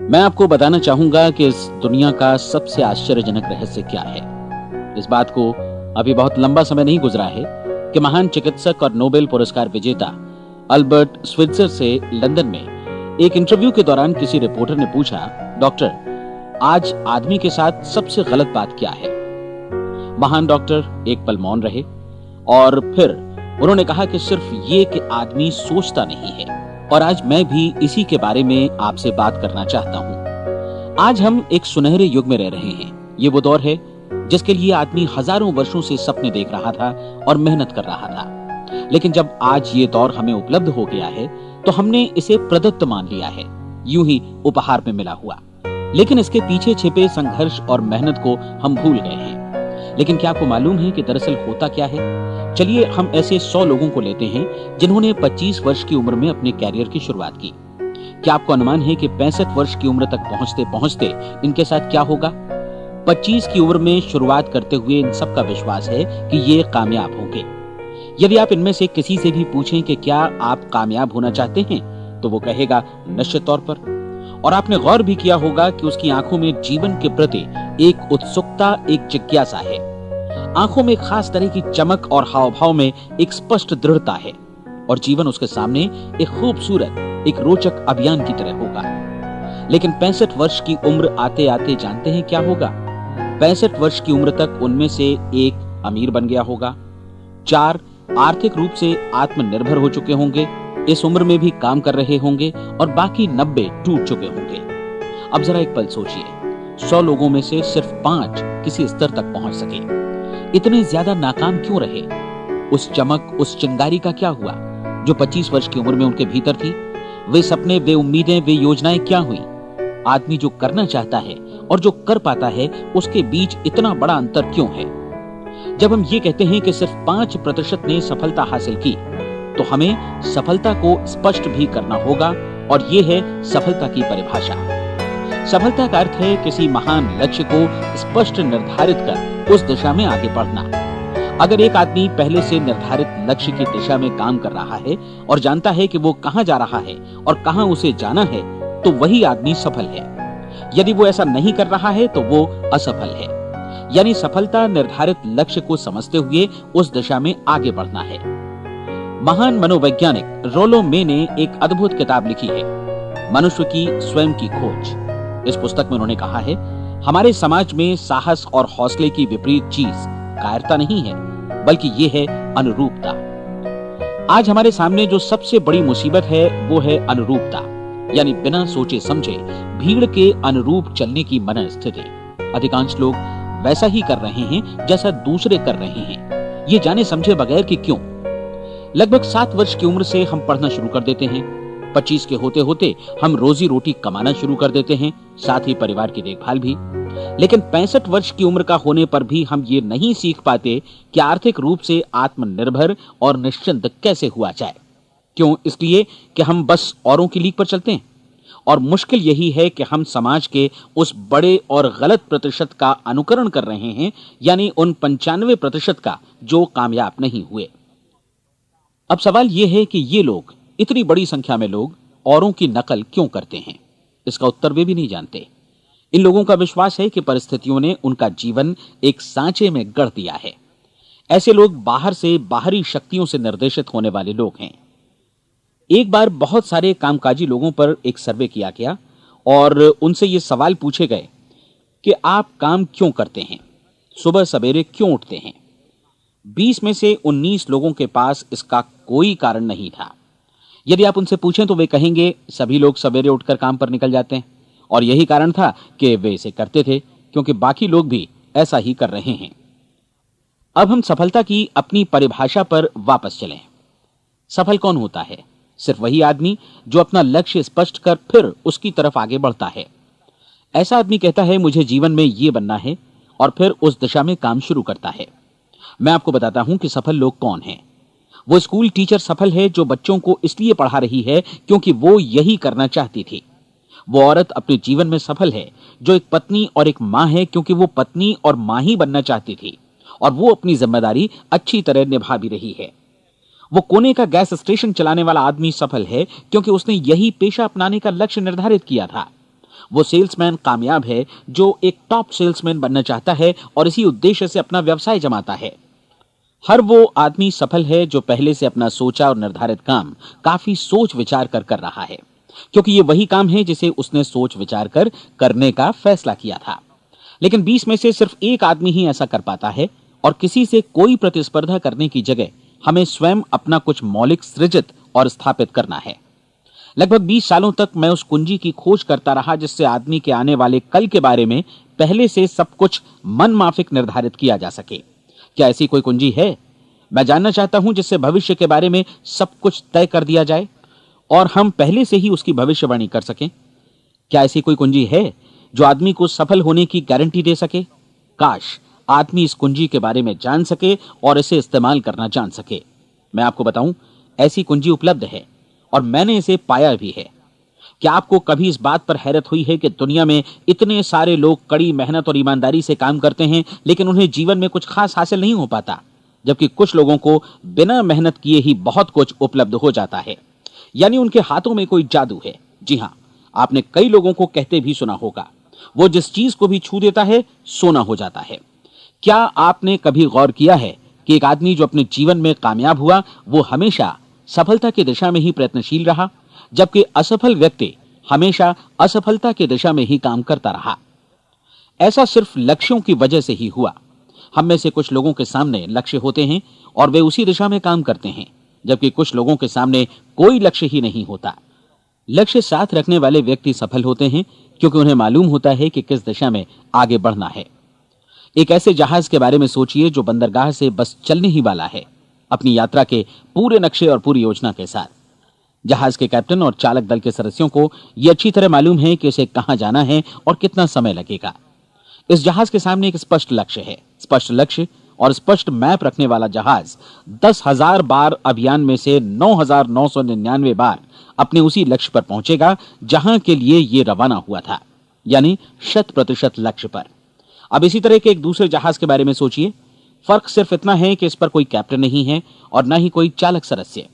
मैं आपको बताना चाहूंगा कि इस दुनिया का सबसे आश्चर्यजनक रहस्य क्या है। इस बात को अभी बहुत लंबा समय नहीं गुजरा है कि महान चिकित्सक और नोबेल पुरस्कार विजेता अल्बर्ट स्विट्जर से लंदन में एक इंटरव्यू के दौरान किसी रिपोर्टर ने पूछा, डॉक्टर, आज आदमी के साथ सबसे गलत बात क्या है? महान डॉक्टर एक पल मौन रहे और फिर उन्होंने कहा कि सिर्फ ये कि आदमी सोचता नहीं है। और आज मैं भी इसी के बारे में आपसे बात करना चाहता हूं। आज हम एक सुनहरे युग में रह रहे हैं। ये वो दौर है जिसके लिए आदमी हजारों वर्षों से सपने देख रहा था और मेहनत कर रहा था। लेकिन जब आज ये दौर हमें उपलब्ध हो गया है तो हमने इसे प्रदत्त मान लिया है, यूं ही उपहार में मिला हुआ। लेकिन इसके पीछे छिपे संघर्ष और मेहनत को हम भूल गए हैं। लेकिन क्या आपको मालूम है कि दरअसल होता क्या है? चलिए हम ऐसे 100 लोगों को लेते हैं जिन्होंने 25 वर्ष की उम्र में अपने कैरियर की शुरुआत की। क्या आपको अनुमान है कि 65 वर्ष की उम्र तक पहुंचते पहुंचते इनके साथ क्या होगा? 25 की उम्र में शुरुआत करते हुए इन सब का विश्वास है कि ये कामयाब होंगे। यदि आप इनमें से किसी से भी पूछें कि क्या आप कामयाब होना चाहते हैं, तो वो कहेगा निश्चित तौर पर। और आपने गौर भी किया होगा कि उसकी आंखों में जीवन के प्रति एक उत्सुकता, एक जिज्ञासा है। आंखों में खास तरह की चमक और हाव भाव में एक स्पष्ट दृढ़ता है और जीवन उसके सामने एक खूबसूरत, एक रोचक अभियान की तरह होगा। लेकिन 65 वर्ष की उम्र आते आते जानते हैं क्या होगा? 65 वर्ष की उम्र तक उनमें से एक अमीर बन गया होगा, 4 आर्थिक रूप से आत्मनिर्भर हो चुके होंगे, इस उम्र में भी काम कर रहे होंगे और बाकी 90 टूट चुके होंगे। अब जरा एक पल सोचिए, 100 लोगों में से सिर्फ 5 किसी स्तर तक पहुंच सके। इतने ज्यादा नाकाम क्यों रहे? उस चमक, उस चिंगारी का क्या हुआ जो 25 वर्ष की उम्र में उनके भीतर थी? वे सपने, वे उम्मीदें, वे योजनाएं क्या हुई? आदमी जो करना चाहता है और जो कर पाता है, उसके बीच इतना बड़ा अंतर क्यों है? जब हम ये कहते हैं कि सिर्फ 5% ने सफलता हासिल की, तो हमें सफलता को स्पष्ट भी करना होगा और ये है सफलता की परिभाषा। सफलता का अर्थ है किसी महान लक्ष्य को स्पष्ट निर्धारित कर उस दिशा में आगे बढ़ना। अगर एक आदमी पहले से निर्धारित लक्ष्य की दिशा में काम कर रहा है और जानता है कि वो कहां जा रहा है और कहां उसे जाना है, तो वही आदमी सफल है। यदि वो ऐसा नहीं कर रहा है तो वो असफल है। यानी सफलता निर्धारित लक्ष्य को समझते हुए उस दिशा में आगे बढ़ना है। महान मनोवैज्ञानिक रोलो मे ने एक अद्भुत किताब लिखी है, मनुष्य की स्वयं की खोज। इस पुस्तक में उन्होंने कहा है, हमारे समाज में साहस और हौसले की विपरीत चीज कायरता नहीं है, बल्कि ये है अनुरूपता। आज हमारे सामने जो सबसे बड़ी मुसीबत है वो है अनुरूपता, यानी बिना सोचे समझे भीड़ के अनुरूप चलने की मनस्थिति। अधिकांश लोग वैसा ही कर रहे हैं जैसा दूसरे कर रहे हैं, ये जाने समझे बगैर कि क्यों। लगभग 7 वर्ष की उम्र से हम पढ़ना शुरू कर देते हैं। 25 के होते होते हम रोजी रोटी कमाना शुरू कर देते हैं, साथ ही परिवार की देखभाल भी। लेकिन 65 वर्ष की उम्र का होने पर भी हम ये नहीं सीख पाते कि आर्थिक रूप से आत्मनिर्भर और निश्चिंत कैसे हुआ जाए। क्यों? इसलिए कि हम बस औरों की लीक पर चलते हैं। और मुश्किल यही है कि हम समाज के उस बड़े और गलत प्रतिशत का अनुकरण कर रहे हैं, यानी उन 95% का जो कामयाब नहीं हुए। अब सवाल यह है कि ये लोग, इतनी बड़ी संख्या में लोग, औरों की नकल क्यों करते हैं? इसका उत्तर वे भी नहीं जानते। इन लोगों का विश्वास है कि परिस्थितियों ने उनका जीवन एक सांचे में गढ़ दिया है। ऐसे लोग बाहर से, बाहरी शक्तियों से निर्देशित होने वाले लोग हैं। एक बार बहुत सारे कामकाजी लोगों पर एक सर्वे किया गया और उनसे ये सवाल पूछे गए कि आप काम क्यों करते हैं, सुबह सवेरे क्यों उठते हैं? 20 में से 19 लोगों के पास इसका कोई कारण नहीं था। यदि आप उनसे पूछें तो वे कहेंगे सभी लोग सवेरे उठकर काम पर निकल जाते हैं और यही कारण था कि वे इसे करते थे क्योंकि बाकी लोग भी ऐसा ही कर रहे हैं। अब हम सफलता की अपनी परिभाषा पर वापस चलें। सफल कौन होता है? सिर्फ वही आदमी जो अपना लक्ष्य स्पष्ट कर फिर उसकी तरफ आगे बढ़ता है। ऐसा आदमी कहता है मुझे जीवन में ये बनना है और फिर उस दिशा में काम शुरू करता है। मैं आपको बताता हूं कि सफल लोग कौन हैं। वो स्कूल टीचर सफल है जो बच्चों को इसलिए पढ़ा रही है क्योंकि वो यही करना चाहती थी। वो औरत अपने जीवन में सफल है जो एक पत्नी और एक मां है क्योंकि वो पत्नी और मां ही बनना चाहती थी और वो अपनी जिम्मेदारी अच्छी तरह निभा भी रही है। वो कोने का गैस स्टेशन चलाने वाला आदमी सफल है क्योंकि उसने यही पेशा अपनाने का लक्ष्य निर्धारित किया था। वो सेल्समैन कामयाब है जो एक टॉप सेल्समैन बनना चाहता है और इसी उद्देश्य से अपना व्यवसाय जमाता है। हर वो आदमी सफल है जो पहले से अपना सोचा और निर्धारित काम काफी सोच विचार कर रहा है, क्योंकि ये वही काम है जिसे उसने सोच विचार कर करने का फैसला किया था। लेकिन 20 में से सिर्फ एक आदमी ही ऐसा कर पाता है और किसी से कोई प्रतिस्पर्धा करने की जगह हमें स्वयं अपना कुछ मौलिक सृजित और स्थापित करना है। लगभग 20 सालों तक मैं उस कुंजी की खोज करता रहा जिससे आदमी के आने वाले कल के बारे में पहले से सब कुछ मन माफिक निर्धारित किया जा सके। क्या ऐसी कोई कुंजी है? मैं जानना चाहता हूं जिससे भविष्य के बारे में सब कुछ तय कर दिया जाए और हम पहले से ही उसकी भविष्यवाणी कर सकें। क्या ऐसी कोई कुंजी है जो आदमी को सफल होने की गारंटी दे सके? काश आदमी इस कुंजी के बारे में जान सके और इसे इस्तेमाल करना जान सके। मैं आपको बताऊं, ऐसी कुंजी उपलब्ध है और मैंने इसे पाया भी है। क्या आपको कभी इस बात पर हैरत हुई है कि दुनिया में इतने सारे लोग कड़ी मेहनत और ईमानदारी से काम करते हैं लेकिन उन्हें जीवन में कुछ खास हासिल नहीं हो पाता, जबकि कुछ लोगों को बिना मेहनत किए ही बहुत कुछ उपलब्ध हो जाता है। यानी उनके हाथों में कोई जादू है। जी हां, आपने कई लोगों को कहते भी सुना होगा, वो जिस चीज को भी छू देता है सोना हो जाता है। क्या आपने कभी गौर किया है कि एक आदमी जो अपने जीवन में कामयाब हुआ वो हमेशा सफलता की दिशा में ही प्रयत्नशील रहा, जबकि असफल व्यक्ति हमेशा असफलता की दिशा में ही काम करता रहा? ऐसा सिर्फ लक्ष्यों की वजह से ही हुआ। हम में से कुछ लोगों के सामने लक्ष्य होते हैं और वे उसी दिशा में काम करते हैं, जबकि कुछ लोगों के सामने कोई लक्ष्य ही नहीं होता। लक्ष्य साथ रखने वाले व्यक्ति सफल होते हैं क्योंकि उन्हें मालूम होता है कि किस दिशा में आगे बढ़ना है। एक ऐसे जहाज के बारे में सोचिए जो बंदरगाह से बस चलने ही वाला है, अपनी यात्रा के पूरे नक्शे और पूरी योजना के साथ। जहाज के कैप्टन और चालक दल के सदस्यों को यह अच्छी तरह मालूम है कि उसे कहां जाना है और कितना समय लगेगा। इस जहाज के सामने एक स्पष्ट लक्ष्य है। स्पष्ट लक्ष्य और स्पष्ट मैप रखने वाला जहाज 10,000 बार अभियान में से 9,999 बार अपने उसी लक्ष्य पर पहुंचेगा जहां के लिए यह रवाना हुआ था, यानी 100% लक्ष्य पर। अब इसी तरह के एक दूसरे जहाज के बारे में सोचिए। फर्क सिर्फ इतना है कि इस पर कोई कैप्टन नहीं है और न ही कोई चालक सदस्य।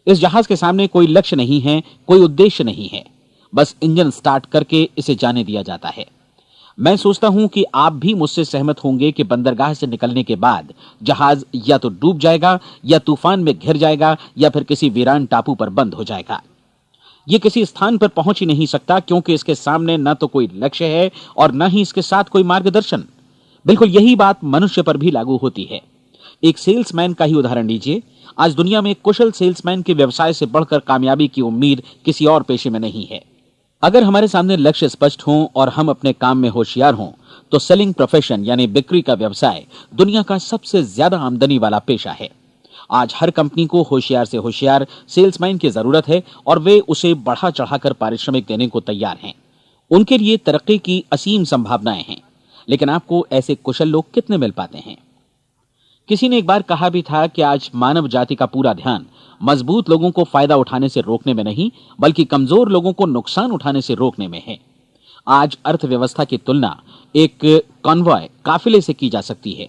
इस जहाज के सामने कोई लक्ष्य नहीं है, कोई उद्देश्य नहीं है, बस इंजन स्टार्ट करके इसे जाने दिया जाता है। मैं सोचता हूं कि आप भी मुझसे सहमत होंगे कि बंदरगाह से निकलने के बाद जहाज या तो डूब जाएगा या तूफान में घिर जाएगा या फिर किसी वीरान टापू पर बंद हो जाएगा। ये किसी स्थान पर पहुंच ही नहीं सकता क्योंकि इसके सामने न तो कोई लक्ष्य है और न ही इसके साथ कोई मार्गदर्शन। बिल्कुल यही बात मनुष्य पर भी लागू होती है। एक सेल्समैन का ही उदाहरण लीजिए। आज दुनिया में कुशल सेल्समैन के व्यवसाय से बढ़कर कामयाबी की उम्मीद किसी और पेशे में नहीं है। अगर हमारे सामने लक्ष्य स्पष्ट हों और हम अपने काम में होशियार हों तो सेलिंग प्रोफेशन यानी बिक्री का व्यवसाय दुनिया का सबसे ज्यादा आमदनी वाला पेशा है। आज हर कंपनी को होशियार से होशियार सेल्समैन की जरूरत है और वे उसे बढ़ा चढ़ाकर पारिश्रमिक देने को तैयार हैं। उनके लिए तरक्की की असीम संभावनाएं हैं, लेकिन आपको ऐसे कुशल लोग कितने मिल पाते हैं? किसी ने एक बार कहा भी था कि आज मानव जाति का पूरा ध्यान मजबूत लोगों को फायदा उठाने से रोकने में नहीं, बल्कि कमजोर लोगों को नुकसान उठाने से रोकने में है। आज अर्थव्यवस्था की तुलना एक कॉन्वॉय काफिले से की जा सकती है।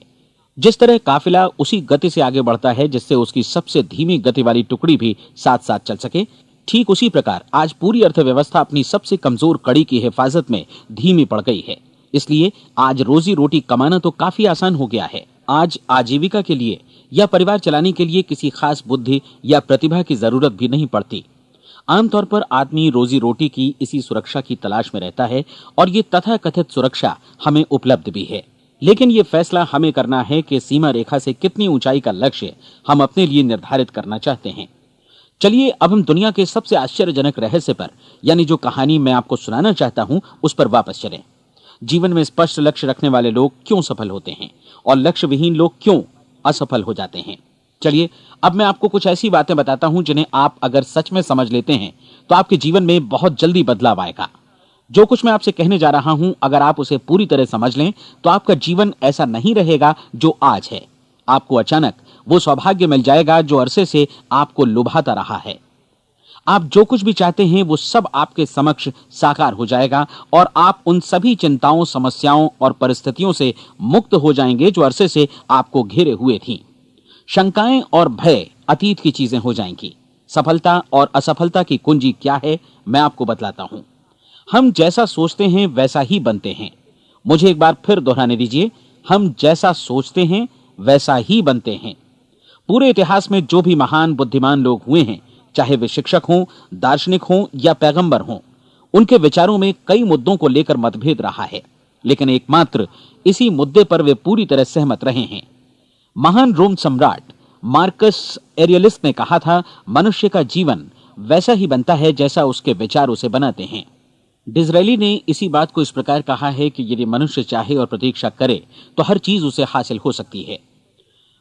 जिस तरह काफिला उसी गति से आगे बढ़ता है जिससे उसकी सबसे धीमी गति वाली टुकड़ी भी साथ साथ चल सके, ठीक उसी प्रकार आज पूरी अर्थव्यवस्था अपनी सबसे कमजोर कड़ी की हिफाजत में धीमी पड़ गई है। इसलिए आज रोजी रोटी कमाना तो काफी आसान हो गया है। आज आजीविका के लिए या परिवार चलाने के लिए किसी खास बुद्धि या प्रतिभा की जरूरत भी नहीं पड़ती। आमतौर पर आदमी रोजी रोटी की इसी सुरक्षा की तलाश में रहता है और ये तथाकथित सुरक्षा हमें उपलब्ध भी है। लेकिन ये फैसला हमें करना है कि सीमा रेखा से कितनी ऊंचाई का लक्ष्य हम अपने लिए निर्धारित करना चाहते हैं। चलिए अब हम दुनिया के सबसे आश्चर्यजनक रहस्य पर, यानी जो कहानी मैं आपको सुनाना चाहता हूं, उस पर वापस चलें। जीवन में स्पष्ट लक्ष्य रखने वाले लोग क्यों सफल होते हैं और लक्ष्य विहीन लोग क्यों असफल हो जाते हैं? चलिए अब मैं आपको कुछ ऐसी बातें बताता हूं जिन्हें आप अगर सच में समझ लेते हैं तो आपके जीवन में बहुत जल्दी बदलाव आएगा। जो कुछ मैं आपसे कहने जा रहा हूं, अगर आप उसे पूरी तरह समझ लें तो आपका जीवन ऐसा नहीं रहेगा जो आज है। आपको अचानक वो सौभाग्य मिल जाएगा जो अरसे से आपको लुभाता रहा है। आप जो कुछ भी चाहते हैं वो सब आपके समक्ष साकार हो जाएगा और आप उन सभी चिंताओं, समस्याओं और परिस्थितियों से मुक्त हो जाएंगे जो अरसे से आपको घेरे हुए थीं। शंकाएं और भय अतीत की चीजें हो जाएंगी। सफलता और असफलता की कुंजी क्या है, मैं आपको बतलाता हूं। हम जैसा सोचते हैं वैसा ही बनते हैं। मुझे एक बार फिर दोहराने दीजिए, हम जैसा सोचते हैं वैसा ही बनते हैं। पूरे इतिहास में जो भी महान बुद्धिमान लोग हुए हैं, चाहे वे शिक्षक हों, दार्शनिक हों या पैगंबर हों, उनके विचारों में कई मुद्दों को लेकर मतभेद रहा है, लेकिन एकमात्र इसी मुद्दे पर वे पूरी तरह सहमत रहे हैं। महान रोम सम्राट मार्कस एरियलिस ने कहा था, मनुष्य का जीवन वैसा ही बनता है जैसा उसके विचार उसे बनाते हैं। डिज़रायली ने इसी बात को इस प्रकार कहा है कि यदि मनुष्य चाहे और प्रतीक्षा करे तो हर चीज उसे हासिल हो सकती है।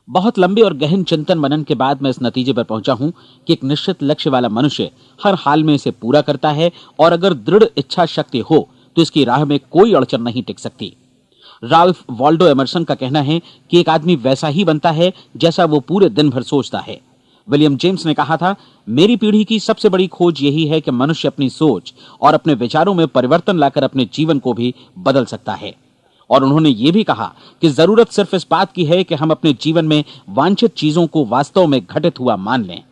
बहुत लंबे और गहन चिंतन मनन के बाद मैं इस नतीजे पर पहुंचा हूं कि एक निश्चित लक्ष्य वाला मनुष्य हर हाल में इसे पूरा करता है, और अगर दृढ़ इच्छा शक्ति हो तो इसकी राह में कोई अड़चन नहीं टिक सकती। राल्फ वॉल्डो एमर्सन का कहना है कि एक आदमी वैसा ही बनता है जैसा वो पूरे दिन भर सोचता है। विलियम जेम्स ने कहा था, मेरी पीढ़ी की सबसे बड़ी खोज यही है कि मनुष्य अपनी सोच और अपने विचारों में परिवर्तन लाकर अपने जीवन को भी बदल सकता है। और उन्होंने ये भी कहा कि जरूरत सिर्फ इस बात की है कि हम अपने जीवन में वांछित चीजों को वास्तव में घटित हुआ मान लें।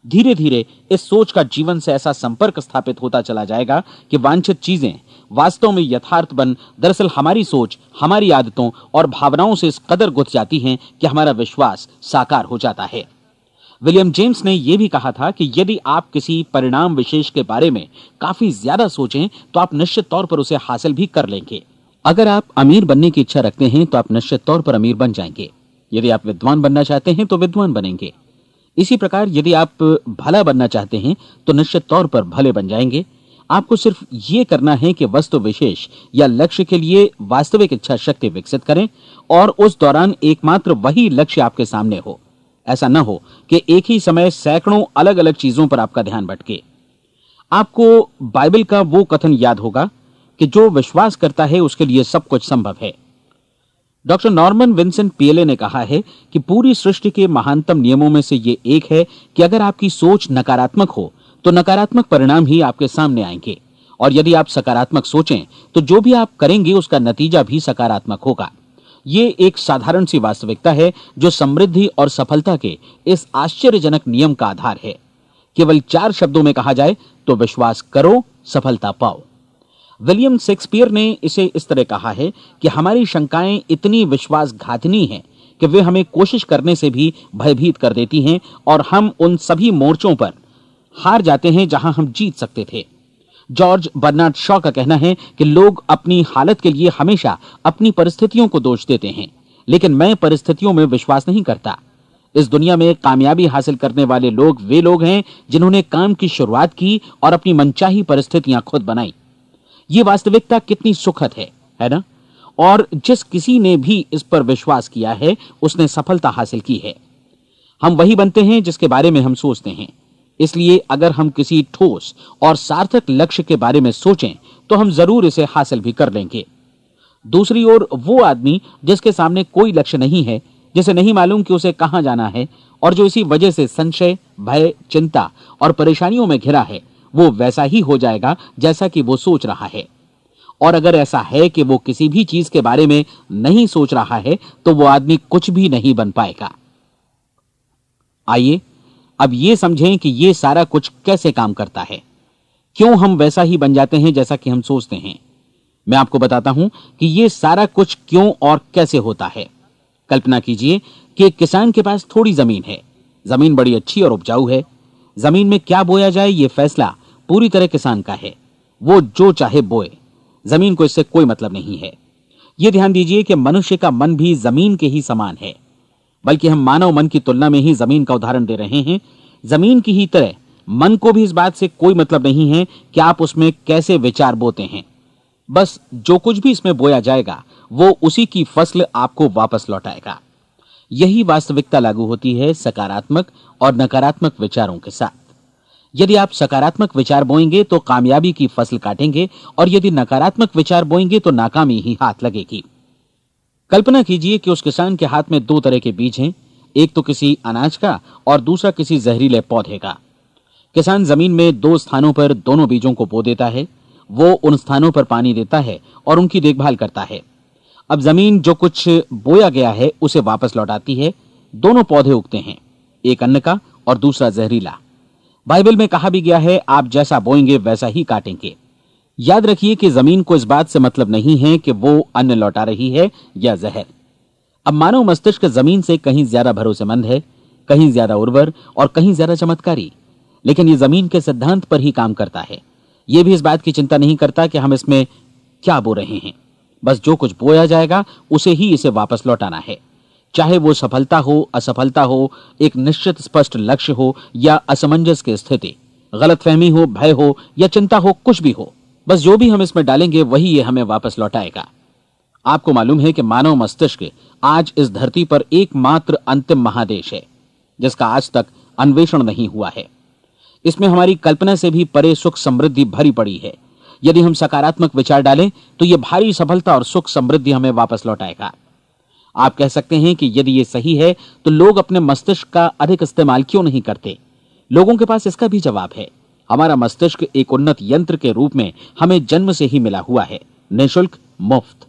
धीरे धीरे इस सोच का जीवन से ऐसा संपर्क स्थापित होता चला जाएगा कि वांछित चीजें वास्तव में यथार्थ बन दरअसल हमारी सोच, हमारी आदतों और भावनाओं से इस कदर गुथ जाती हैं कि हमारा विश्वास साकार हो जाता है। विलियम जेम्स ने यह भी कहा था कि यदि आप किसी परिणाम विशेष के बारे में काफी ज्यादा सोचें तो आप निश्चित तौर पर उसे हासिल भी कर लेंगे। अगर आप अमीर बनने की इच्छा रखते हैं तो आप निश्चित तौर पर अमीर बन जाएंगे। यदि आप विद्वान बनना चाहते हैं तो विद्वान बनेंगे। इसी प्रकार यदि आप भला बनना चाहते हैं तो निश्चित तौर पर भले बन जाएंगे। आपको सिर्फ ये करना है कि वस्तु विशेष या लक्ष्य के लिए वास्तविक इच्छा शक्ति विकसित करें, और उस दौरान एकमात्र वही लक्ष्य आपके सामने हो। ऐसा न हो कि एक ही समय सैकड़ों अलग अलग चीजों पर आपका ध्यान भटके। आपको बाइबल का वो कथन याद होगा कि जो विश्वास करता है उसके लिए सब कुछ संभव है। डॉक्टर नॉर्मन विंसेंट पीएले ने कहा है कि पूरी सृष्टि के महानतम नियमों में से ये एक है कि अगर आपकी सोच नकारात्मक हो तो नकारात्मक परिणाम ही आपके सामने आएंगे, और यदि आप सकारात्मक सोचें तो जो भी आप करेंगे उसका नतीजा भी सकारात्मक होगा। ये एक साधारण सी वास्तविकता है जो समृद्धि और सफलता के इस आश्चर्यजनक नियम का आधार है। केवल 4 शब्दों में कहा जाए तो विश्वास करो, सफलता पाओ। विलियम शेक्सपियर ने इसे इस तरह कहा है कि हमारी शंकाएं इतनी विश्वासघातिनी हैं कि वे हमें कोशिश करने से भी भयभीत कर देती हैं, और हम उन सभी मोर्चों पर हार जाते हैं जहां हम जीत सकते थे। जॉर्ज बर्नार्ड शॉ का कहना है कि लोग अपनी हालत के लिए हमेशा अपनी परिस्थितियों को दोष देते हैं, लेकिन मैं परिस्थितियों में विश्वास नहीं करता। इस दुनिया में कामयाबी हासिल करने वाले लोग वे लोग हैं जिन्होंने काम की शुरुआत की और अपनी मनचाही परिस्थितियां खुद बनाई। ये वास्तविकता कितनी सुखद है ना? और जिस किसी ने भी इस पर विश्वास किया है उसने सफलता हासिल की है। हम वही बनते हैं जिसके बारे में हम सोचते हैं। इसलिए अगर हम किसी ठोस और सार्थक लक्ष्य के बारे में सोचें तो हम जरूर इसे हासिल भी कर लेंगे। दूसरी ओर वो आदमी जिसके सामने कोई लक्ष्य नहीं है, जिसे नहीं मालूम कि उसे कहां जाना है, और जो इसी वजह से संशय, भय, चिंता और परेशानियों में घिरा है, वो वैसा ही हो जाएगा जैसा कि वो सोच रहा है। और अगर ऐसा है कि वो किसी भी चीज के बारे में नहीं सोच रहा है तो वो आदमी कुछ भी नहीं बन पाएगा। आइए अब ये समझें कि ये सारा कुछ कैसे काम करता है, क्यों हम वैसा ही बन जाते हैं जैसा कि हम सोचते हैं। मैं आपको बताता हूं कि ये सारा कुछ क्यों और कैसे होता है। कल्पना कीजिए कि एक किसान के पास थोड़ी जमीन है। जमीन बड़ी अच्छी और उपजाऊ है। जमीन में क्या बोया जाए ये फैसला पूरी तरह किसान का है। वो जो चाहे बोए, जमीन को इससे कोई मतलब नहीं है। ये ध्यान दीजिए कि मनुष्य का मन भी जमीन के ही समान है, बल्कि हम मानव मन की तुलना में ही जमीन का उदाहरण दे रहे हैं। जमीन की ही तरह मन को भी इस बात से कोई मतलब नहीं है कि आप उसमें कैसे विचार बोते हैं। बस जो कुछ भी इसमें बोया जाएगा वो उसी की फसल आपको वापस लौटाएगा। यही वास्तविकता लागू होती है सकारात्मक और नकारात्मक विचारों के साथ। यदि आप सकारात्मक विचार बोएंगे तो कामयाबी की फसल काटेंगे, और यदि नकारात्मक विचार बोएंगे तो नाकामी ही हाथ लगेगी। कल्पना कीजिए कि उस किसान के हाथ में 2 तरह के बीज हैं, एक तो किसी अनाज का और दूसरा किसी जहरीले पौधे का। किसान जमीन में 2 स्थानों पर दोनों बीजों को बो देता है। वो उन स्थानों पर पानी देता है और उनकी देखभाल करता है। अब जमीन जो कुछ बोया गया है उसे वापस लौटाती है। दोनों पौधे उगते हैं, एक अन्न का और दूसरा जहरीला। बाइबल में कहा भी गया है, आप जैसा बोएंगे वैसा ही काटेंगे। याद रखिए कि जमीन को इस बात से मतलब नहीं है कि वो अन्न लौटा रही है या जहर। अब मानव मस्तिष्क जमीन से कहीं ज्यादा भरोसेमंद है, कहीं ज्यादा उर्वर और कहीं ज्यादा चमत्कारी, लेकिन ये जमीन के सिद्धांत पर ही काम करता है। ये भी इस बात की चिंता नहीं करता कि हम इसमें क्या बो रहे हैं। बस जो कुछ बोया जाएगा उसे ही इसे वापस लौटाना है, चाहे वो सफलता हो, असफलता हो, एक निश्चित स्पष्ट लक्ष्य हो या असमंजस की स्थिति, गलतफहमी हो, भय हो या चिंता हो, कुछ भी हो, बस जो भी हम इसमें डालेंगे वही ये हमें वापस लौटाएगा। आपको मालूम है कि मानव मस्तिष्क आज इस धरती पर एकमात्र अंतिम महादेश है जिसका आज तक अन्वेषण नहीं हुआ है। इसमें हमारी कल्पना से भी परे सुख समृद्धि भरी पड़ी है। यदि हम सकारात्मक विचार डालें तो यह भारी सफलता और सुख समृद्धि हमें वापस लौटाएगा। आप कह सकते हैं कि यदि ये सही है तो लोग अपने मस्तिष्क का अधिक इस्तेमाल क्यों नहीं करते? लोगों के पास इसका भी जवाब है। हमारा मस्तिष्क एक उन्नत यंत्र के रूप में हमें जन्म से ही मिला हुआ है, निःशुल्क, मुफ्त।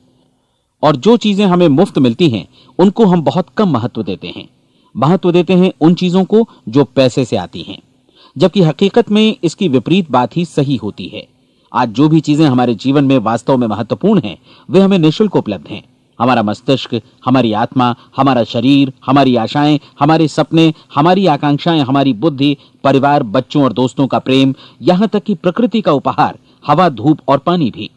और जो चीजें हमें मुफ्त मिलती हैं उनको हम बहुत कम महत्व देते हैं। महत्व देते हैं उन चीजों को जो पैसे से आती हैं, जबकि हकीकत में इसकी विपरीत बात ही सही होती है। आज जो भी चीजें हमारे जीवन में वास्तव में महत्वपूर्ण हैं वे हमें निःशुल्क उपलब्ध हैं। हमारा मस्तिष्क, हमारी आत्मा, हमारा शरीर, हमारी आशाएं, हमारे सपने, हमारी आकांक्षाएं, हमारी बुद्धि, परिवार, बच्चों और दोस्तों का प्रेम, यहां तक कि प्रकृति का उपहार, हवा, धूप और पानी भी,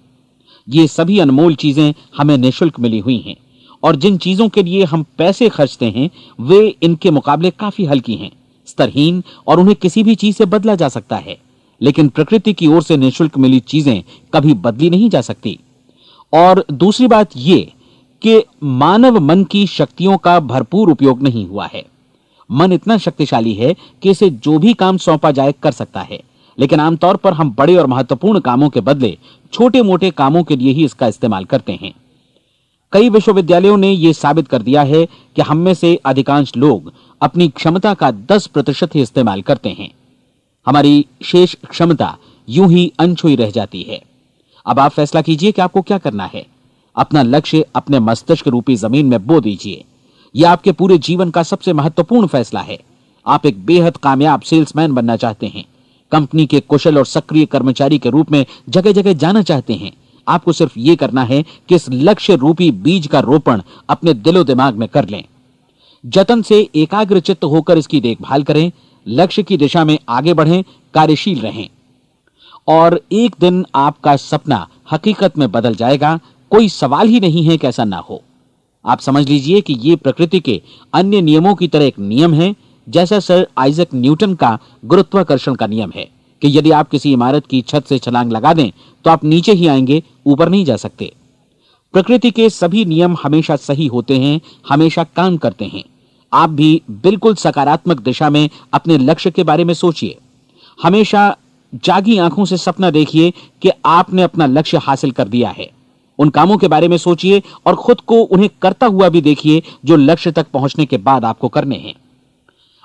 ये सभी अनमोल चीजें हमें निःशुल्क मिली हुई हैं। और जिन चीजों के लिए हम पैसे खर्चते हैं वे इनके मुकाबले काफी हल्की हैं, स्तरहीन, और उन्हें किसी भी चीज से बदला जा सकता है। लेकिन प्रकृति की ओर से निःशुल्क मिली चीजें कभी बदली नहीं जा सकती। और दूसरी बात यह कि मानव मन की शक्तियों का भरपूर उपयोग नहीं हुआ है। मन इतना शक्तिशाली है कि इसे जो भी काम सौंपा जाए कर सकता है, लेकिन आमतौर पर हम बड़े और महत्वपूर्ण कामों के बदले छोटे मोटे कामों के लिए ही इसका इस्तेमाल करते हैं। कई विश्वविद्यालयों ने यह साबित कर दिया है कि हम में से अधिकांश लोग अपनी क्षमता का 10% ही इस्तेमाल करते हैं। हमारी शेष क्षमता यूं ही अनछुई रह जाती है। अब आप फैसला कीजिए कि आपको क्या करना है। अपना लक्ष्य अपने मस्तिष्क रूपी जमीन में बो दीजिए। यह आपके पूरे जीवन का सबसे महत्वपूर्ण फैसला है। आप एक बेहद कामयाब सेल्समैन बनना चाहते हैं, कंपनी के कुशल और सक्रिय कर्मचारी के रूप में जगह जगह जाना चाहते हैं। आपको सिर्फ ये करना है कि इस लक्ष्य रूपी बीज का रोपण अपने दिलो दिमाग में कर लें। जतन से एकाग्रचित्त होकर इसकी देखभाल करें, लक्ष्य की दिशा में आगे बढ़ें, कार्यशील रहें, और एक दिन आपका सपना हकीकत में बदल जाएगा। कोई सवाल ही नहीं है कि ऐसा ना हो। आप समझ लीजिए कि ये प्रकृति के अन्य नियमों की तरह एक नियम है, जैसा सर आइजैक न्यूटन का गुरुत्वाकर्षण का नियम है कि यदि आप किसी इमारत की छत से छलांग लगा दें तो आप नीचे ही आएंगे, ऊपर नहीं जा सकते। प्रकृति के सभी नियम हमेशा सही होते हैं, हमेशा काम करते हैं। आप भी बिल्कुल सकारात्मक दिशा में अपने लक्ष्य के बारे में सोचिए। हमेशा जागी आंखों से सपना देखिए कि आपने अपना लक्ष्य हासिल कर दिया है। उन कामों के बारे में सोचिए और खुद को उन्हें करता हुआ भी देखिए जो लक्ष्य तक पहुंचने के बाद आपको करने हैं।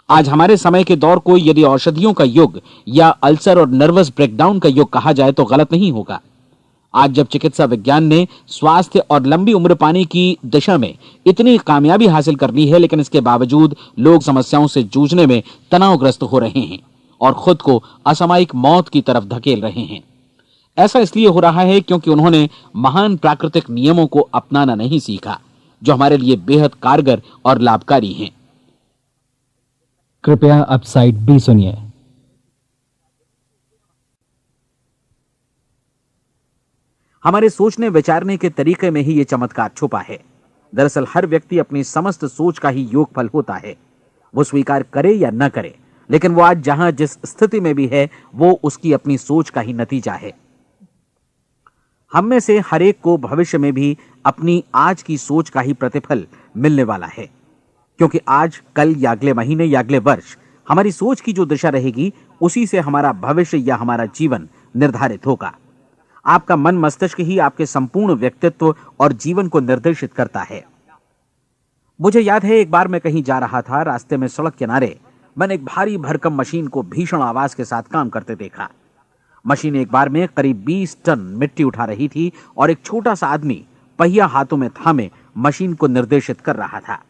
आज हमारे समय के दौर को यदि औषधियों का युग या अल्सर और नर्वस ब्रेकडाउन का युग कहा जाए तो गलत नहीं होगा। आज जब चिकित्सा विज्ञान ने स्वास्थ्य और लंबी उम्र पाने की दिशा में इतनी कामयाबी हासिल कर ली है, लेकिन इसके बावजूद लोग समस्याओं से जूझने में तनावग्रस्त हो रहे हैं और खुद को असामयिक मौत की तरफ धकेल रहे हैं। ऐसा इसलिए हो रहा है क्योंकि उन्होंने महान प्राकृतिक नियमों को अपनाना नहीं सीखा, जो हमारे लिए बेहद कारगर और लाभकारी हैं। कृपया अब साइड बी सुनिए। हमारे सोचने विचारने के तरीके में ही ये चमत्कार छुपा है। दरअसल हर व्यक्ति अपनी समस्त सोच का ही योगफल होता है, वो स्वीकार करे या न करे, लेकिन वो आज जहां जिस स्थिति में भी है वो उसकी अपनी सोच का ही नतीजा है। हम में से हर एक को भविष्य में भी अपनी आज की सोच का ही प्रतिफल मिलने वाला है, क्योंकि आज, कल या अगले महीने या अगले वर्ष हमारी सोच की जो दिशा रहेगी उसी से हमारा भविष्य या हमारा जीवन निर्धारित होगा। आपका मन मस्तिष्क ही आपके संपूर्ण व्यक्तित्व और जीवन को निर्देशित करता है। मुझे याद है एक बार मैं कहीं जा रहा था, रास्ते में सड़क किनारे मैंने एक भारी भरकम मशीन को भीषण आवाज के साथ काम करते देखा। मशीन एक बार में करीब 20 टन मिट्टी उठा रही थी और एक छोटा सा आदमी पहिया हाथों में थामे मशीन को निर्देशित कर रहा था।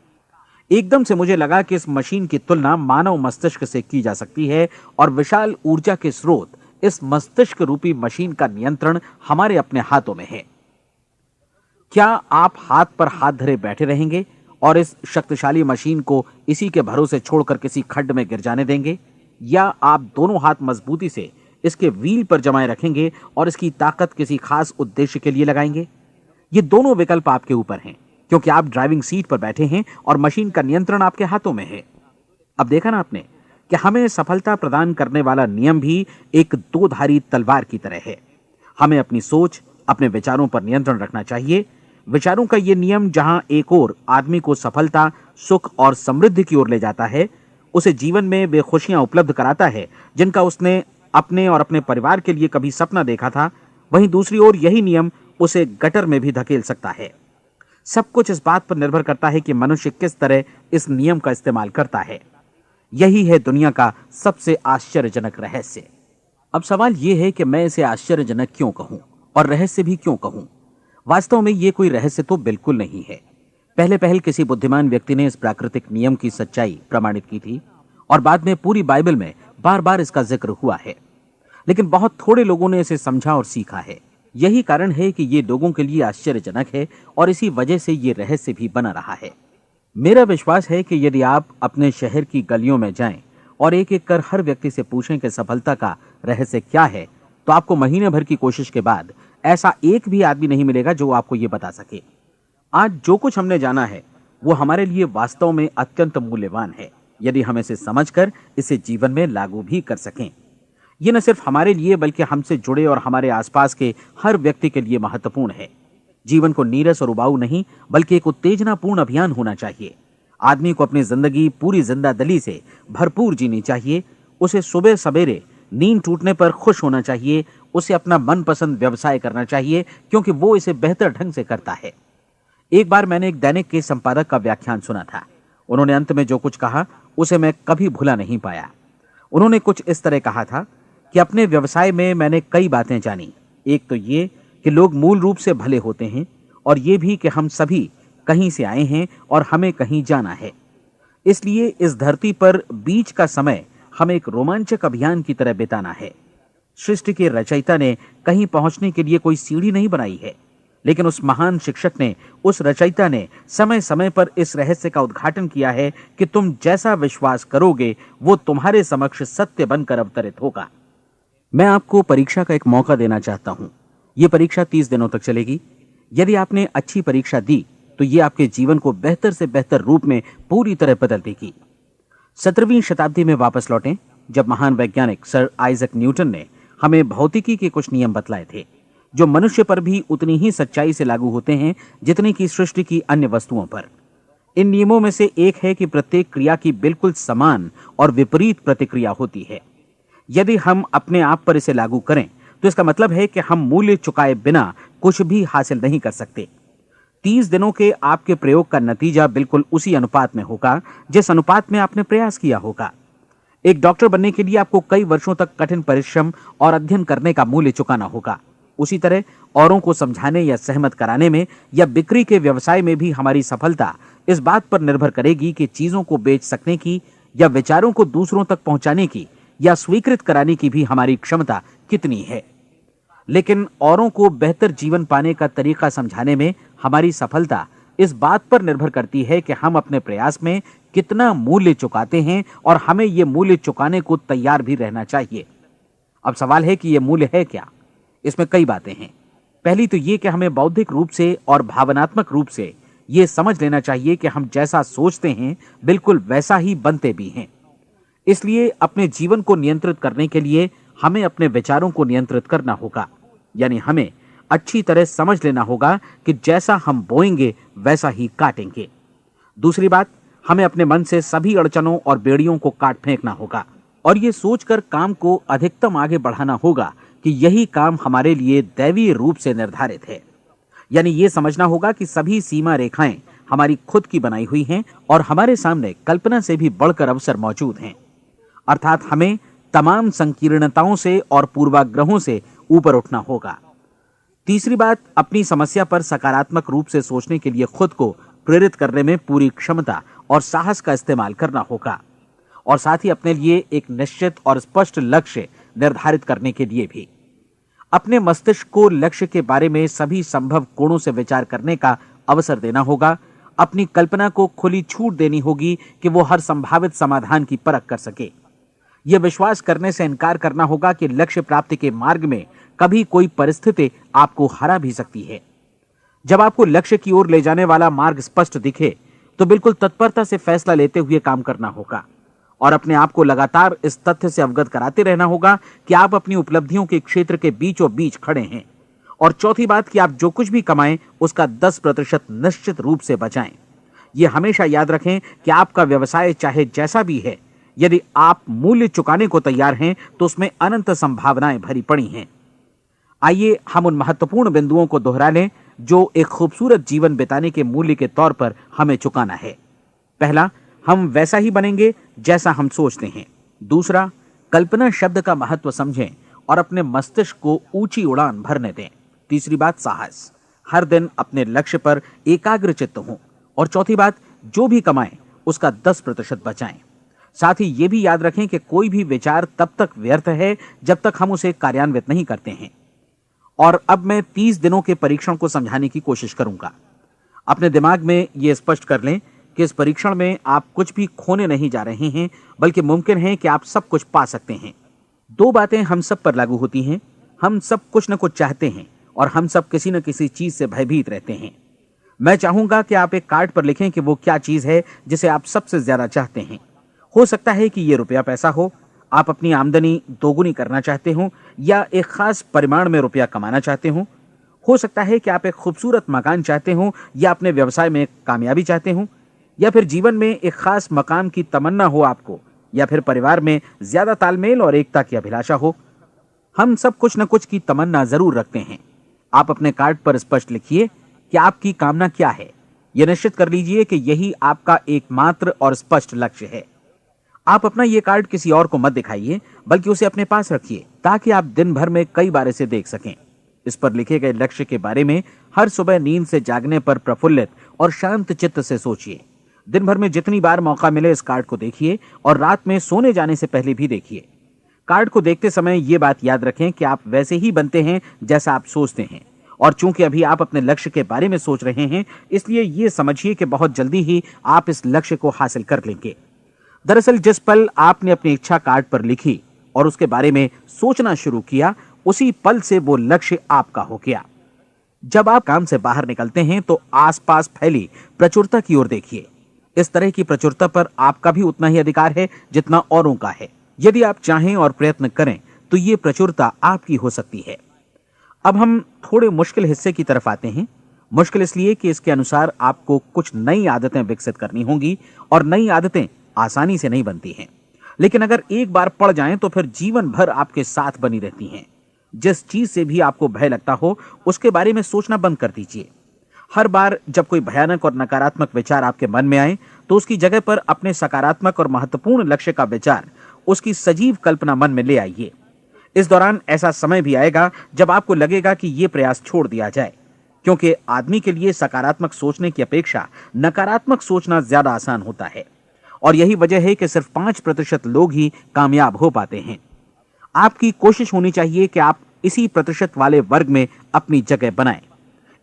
एकदम से मुझे लगा कि इस मशीन की तुलना मानव मस्तिष्क से की जा सकती है और विशाल ऊर्जा के स्रोत इस मस्तिष्क रूपी मशीन का नियंत्रण हमारे अपने हाथों में है। क्या आप हाथ पर हाथ धरे बैठे रहेंगे और इस शक्तिशाली मशीन को इसी के भरोसे छोड़कर किसी खड्ड में गिर जाने देंगे, या आप दोनों हाथ मजबूती से इसके व्हील पर जमाए रखेंगे और इसकी ताकत किसी खास उद्देश्य के लिए लगाएंगे? ये दोनों विकल्प आपके ऊपर हैं, क्योंकि आप ड्राइविंग सीट पर बैठे हैं और मशीन का नियंत्रण आपके हाथों में है। अब देखा ना आपने कि हमें सफलता प्रदान करने वाला नियम भी एक दो-धारी तलवार की तरह है। हमें अपनी सोच, अपने विचारों पर नियंत्रण रखना चाहिए। विचारों का ये नियम जहां एक ओर आदमी को सफलता, सुख और समृद्धि की ओर ले जाता है, उसे जीवन में वे खुशियां उपलब्ध कराता है जिनका उसने अपने और अपने परिवार के लिए कभी सपना देखा था, वहीं दूसरी ओर यही नियम उसे गटर में भी धकेल सकता है। सब कुछ इस बात पर निर्भर करता है कि मनुष्य किस तरह इस नियम का इस्तेमाल करता है। यही है दुनिया का सबसे आश्चर्यजनक रहस्य। अब सवाल यह है कि मैं इसे आश्चर्यजनक क्यों कहूं और रहस्य भी क्यों कहूं? वास्तव में यह कोई रहस्य तो बिल्कुल नहीं है। पहले किसी बुद्धिमान व्यक्ति ने इस प्राकृतिक नियम की सच्चाई प्रमाणित की थी और बाद में पूरी बाइबल में बार बार इसका जिक्र हुआ है, लेकिन बहुत थोड़े लोगों ने इसे समझा और सीखा है। यही कारण है कि ये लोगों के लिए आश्चर्यजनक है और इसी वजह से ये रहस्य भी बना रहा है। मेरा विश्वास है कि यदि आप अपने शहर की गलियों में जाएं और एक एक कर हर व्यक्ति से पूछें कि सफलता का रहस्य क्या है, तो आपको महीने भर की कोशिश के बाद ऐसा एक भी आदमी नहीं मिलेगा जो आपको ये बता सके। आज जो कुछ हमने जाना है वो हमारे लिए वास्तव में अत्यंत मूल्यवान है, यदि हम इसे समझकर इसे जीवन में लागू भी कर सकें। ये न सिर्फ हमारे लिए बल्कि हमसे जुड़े और हमारे आसपास के हर व्यक्ति के लिए महत्वपूर्ण है। जीवन को नीरस और उबाऊ नहीं बल्कि एक उत्तेजनापूर्ण अभियान होना चाहिए। आदमी को अपनी जिंदगी पूरी जिंदादिली से भरपूर जीनी चाहिए। उसे सुबह सवेरे नींद टूटने पर खुश होना चाहिए। उसे अपना मनपसंद व्यवसाय करना चाहिए, क्योंकि वो इसे बेहतर ढंग से करता है। एक बार मैंने एक दैनिक के संपादक का व्याख्यान सुना था। उन्होंने अंत में जो कुछ कहा उसे मैं कभी भुला नहीं पाया। उन्होंने कुछ इस तरह कहा था कि अपने व्यवसाय में मैंने कई बातें जानी। एक तो ये कि लोग मूल रूप से भले होते हैं, और ये भी कि हम सभी कहीं से आए हैं और हमें कहीं जाना है। इसलिए इस धरती पर बीच का समय हमें एक रोमांचक अभियान की तरह बिताना है। सृष्टि के रचयिता ने कहीं पहुंचने के लिए कोई सीढ़ी नहीं बनाई है, लेकिन उस महान शिक्षक ने, उस रचयिता ने समय समय पर इस रहस्य का उद्घाटन किया है कि तुम जैसा विश्वास करोगे वो तुम्हारे समक्ष सत्य बनकर अवतरित होगा। मैं आपको परीक्षा का एक मौका देना चाहता हूं। यह परीक्षा 30 दिनों तक चलेगी। यदि आपने अच्छी परीक्षा दी तो ये आपके जीवन को बेहतर से बेहतर रूप में पूरी तरह बदल देगी। 17वीं शताब्दी में वापस लौटें, जब महान वैज्ञानिक सर आइजक न्यूटन ने हमें भौतिकी के कुछ नियम बतलाए थे, जो मनुष्य पर भी उतनी ही सच्चाई से लागू होते हैं जितनी की सृष्टि की अन्य वस्तुओं पर। इन नियमों में से एक है कि प्रत्येक क्रिया की बिल्कुल समान और विपरीत प्रतिक्रिया होती है। यदि हम अपने आप पर इसे लागू करें तो इसका मतलब है कि हम मूल्य चुकाए बिना कुछ भी हासिल नहीं कर सकते। 30 दिनों के आपके प्रयोग का नतीजा बिल्कुल उसी अनुपात में होगा जिस अनुपात में आपने प्रयास किया होगा। एक डॉक्टर बनने के लिए आपको कई वर्षों तक कठिन परिश्रम और अध्ययन करने का मूल्य चुकाना होगा। उसी तरह औरों को समझाने या सहमत कराने में या बिक्री के व्यवसाय में भी हमारी सफलता इस बात पर निर्भर करेगी कि चीजों को बेच सकने की या विचारों को दूसरों तक पहुंचाने की या स्वीकृत कराने की भी हमारी क्षमता कितनी है। लेकिन औरों को बेहतर जीवन पाने का तरीका समझाने में हमारी सफलता इस बात पर निर्भर करती है कि हम अपने प्रयास में कितना मूल्य चुकाते हैं, और हमें यह मूल्य चुकाने को तैयार भी रहना चाहिए। अब सवाल है कि यह मूल्य है क्या? इसमें कई बातें हैं। पहली तो यह कि हमें बौद्धिक रूप से और भावनात्मक रूप से यह समझ लेना चाहिए कि हम जैसा सोचते हैं बिल्कुल वैसा ही बनते भी हैं। इसलिए अपने जीवन को नियंत्रित करने के लिए हमें अपने विचारों को नियंत्रित करना होगा। यानी हमें अच्छी तरह समझ लेना होगा कि जैसा हम बोएंगे वैसा ही काटेंगे। दूसरी बात, हमें अपने मन से सभी अड़चनों और बेड़ियों को काट फेंकना होगा और ये सोचकर काम को अधिकतम आगे बढ़ाना होगा कि यही काम हमारे लिए दैवीय रूप से निर्धारित है। यानी ये समझना होगा कि सभी सीमा रेखाएं हमारी खुद की बनाई हुई हैं और हमारे सामने कल्पना से भी बढ़कर अवसर मौजूद हैं। अर्थात हमें तमाम संकीर्णताओं से और पूर्वाग्रहों से ऊपर उठना होगा। तीसरी बात, अपनी समस्या पर सकारात्मक रूप से सोचने के लिए खुद को प्रेरित करने में पूरी क्षमता और साहस का इस्तेमाल करना होगा, और साथ ही अपने लिए एक निश्चित और स्पष्ट लक्ष्य निर्धारित करने के लिए भी। अपने मस्तिष्क को लक्ष्य के बारे में सभी संभव कोणों से विचार करने का अवसर देना होगा। अपनी कल्पना को खुली छूट देनी होगी कि वो हर संभावित समाधान की परख कर सके। यह विश्वास करने से इनकार करना होगा कि लक्ष्य प्राप्ति के मार्ग में कभी कोई परिस्थिति आपको हरा भी सकती है। जब आपको लक्ष्य की ओर ले जाने वाला मार्ग स्पष्ट दिखे तो बिल्कुल तत्परता से फैसला लेते हुए काम करना होगा और अपने आप को लगातार इस तथ्य से अवगत कराते रहना होगा कि आप अपनी उपलब्धियों के क्षेत्र के बीचों बीच खड़े हैं। और चौथी बात कि आप जो कुछ भी कमाएं उसका 10% निश्चित रूप से बचाएं। यह हमेशा याद रखें कि आपका व्यवसाय चाहे जैसा भी है, यदि आप मूल्य चुकाने को तैयार हैं तो उसमें अनंत संभावनाएं भरी पड़ी हैं। आइए हम उन महत्वपूर्ण बिंदुओं को दोहरा लें जो एक खूबसूरत जीवन बिताने के मूल्य के तौर पर हमें चुकाना है। पहला, हम वैसा ही बनेंगे जैसा हम सोचते हैं। दूसरा, कल्पना शब्द का महत्व समझें और अपने मस्तिष्क को ऊंची उड़ान भरने दें। तीसरी बात, साहस, हर दिन अपने लक्ष्य पर एकाग्र चित्त हों। और चौथी बात, जो भी कमाएं उसका 10% बचाएं। साथ ही ये भी याद रखें कि कोई भी विचार तब तक व्यर्थ है जब तक हम उसे कार्यान्वित नहीं करते हैं। और अब मैं 30 दिनों के परीक्षण को समझाने की कोशिश करूंगा। अपने दिमाग में यह स्पष्ट कर लें कि इस परीक्षण में आप कुछ भी खोने नहीं जा रहे हैं, बल्कि मुमकिन है कि आप सब कुछ पा सकते हैं। 2 बातें हम सब पर लागू होती हैं। हम सब कुछ न कुछ चाहते हैं और हम सब किसी न किसी चीज से भयभीत रहते हैं। मैं चाहूंगा कि आप एक कार्ड पर लिखें कि वो क्या चीज है जिसे आप सबसे ज्यादा चाहते हैं। हो सकता है कि ये रुपया पैसा हो, आप अपनी आमदनी दोगुनी करना चाहते हो, या एक खास परिमाण में रुपया कमाना चाहते हो सकता है कि आप एक खूबसूरत मकान चाहते हो, या अपने व्यवसाय में कामयाबी चाहते हो, या फिर जीवन में एक खास मकाम की तमन्ना हो आपको, या फिर परिवार में ज्यादा तालमेल और एकता की अभिलाषा हो। हम सब कुछ न कुछ की तमन्ना जरूर रखते हैं। आप अपने कार्ड पर स्पष्ट लिखिए कि आपकी कामना क्या है। यह निश्चित कर लीजिए कि यही आपका एकमात्र और स्पष्ट लक्ष्य है। आप अपना यह कार्ड किसी और को मत दिखाइए, बल्कि उसे अपने पास रखिए ताकि आप दिन भर में कई बार इसे देख सकें। इस पर लिखे गए लक्ष्य के बारे में हर सुबह नींद से जागने पर प्रफुल्लित और शांत चित्त से सोचिए। दिन भर में जितनी बार मौका मिले इस कार्ड को देखिए और रात में सोने जाने से पहले भी देखिए। कार्ड को देखते समय यह बात याद रखें कि आप वैसे ही बनते हैं जैसा आप सोचते हैं। और चूंकि अभी आप अपने लक्ष्य के बारे में सोच रहे हैं, इसलिए यह समझिए कि बहुत जल्दी ही आप इस लक्ष्य को हासिल कर लेंगे। दरअसल जिस पल आपने अपनी इच्छा कार्ड पर लिखी और उसके बारे में सोचना शुरू किया, उसी पल से वो लक्ष्य आपका हो गया। जब आप काम से बाहर निकलते हैं तो आसपास फैली प्रचुरता की ओर देखिए। इस तरह की प्रचुरता पर आपका भी उतना ही अधिकार है जितना औरों का है। यदि आप चाहें और प्रयत्न करें तो ये प्रचुरता आपकी हो सकती है। अब हम थोड़े मुश्किल हिस्से की तरफ आते हैं। मुश्किल इसलिए कि इसके अनुसार आपको कुछ नई आदतें विकसित करनी होंगी और नई आदतें आसानी से नहीं बनती हैं, लेकिन अगर एक बार पड़ जाएं तो फिर जीवन भर आपके साथ बनी रहती हैं। जिस चीज से भी आपको भय लगता हो उसके बारे में सोचना बंद कर दीजिए। हर बार जब कोई भयानक और नकारात्मक विचार आपके मन में आए तो उसकी जगह पर अपने सकारात्मक और महत्वपूर्ण लक्ष्य का विचार, उसकी सजीव कल्पना मन में ले आइए। इस दौरान ऐसा समय भी आएगा जब आपको लगेगा कि यह प्रयास छोड़ दिया जाए, क्योंकि आदमी के लिए सकारात्मक सोचने की अपेक्षा नकारात्मक सोचना ज्यादा आसान होता है। और यही वजह है कि सिर्फ 5% लोग ही कामयाब हो पाते हैं। आपकी कोशिश होनी चाहिए कि आप इसी प्रतिशत वाले वर्ग में अपनी जगह बनाएं।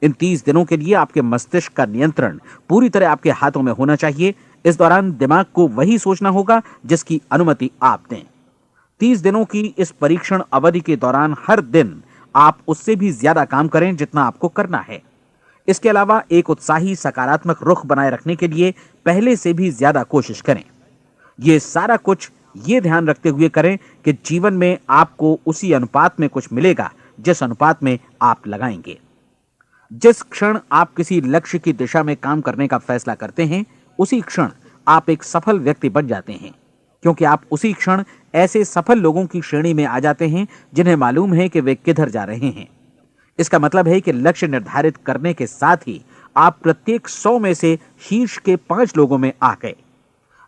इन 30 दिनों के लिए आपके मस्तिष्क का नियंत्रण पूरी तरह आपके हाथों में होना चाहिए। इस दौरान दिमाग को वही सोचना होगा जिसकी अनुमति आप दें। 30 दिनों की इस परीक्षण अवधि के दौरान हर दिन आप उससे भी ज्यादा काम करें जितना आपको करना है। इसके अलावा एक उत्साही सकारात्मक रुख बनाए रखने के लिए पहले से भी ज्यादा कोशिश करें। ये सारा कुछ ये ध्यान रखते हुए करें कि जीवन में आपको उसी अनुपात में कुछ मिलेगा जिस अनुपात में आप लगाएंगे। जिस क्षण आप किसी लक्ष्य की दिशा में काम करने का फैसला करते हैं, उसी क्षण आप एक सफल व्यक्ति बन जाते हैं, क्योंकि आप उसी क्षण ऐसे सफल लोगों की श्रेणी में आ जाते हैं जिन्हें मालूम है कि वे किधर जा रहे हैं। इसका मतलब है कि लक्ष्य निर्धारित करने के साथ ही आप प्रत्येक 100 में से शीर्ष के 5 लोगों में आ गए।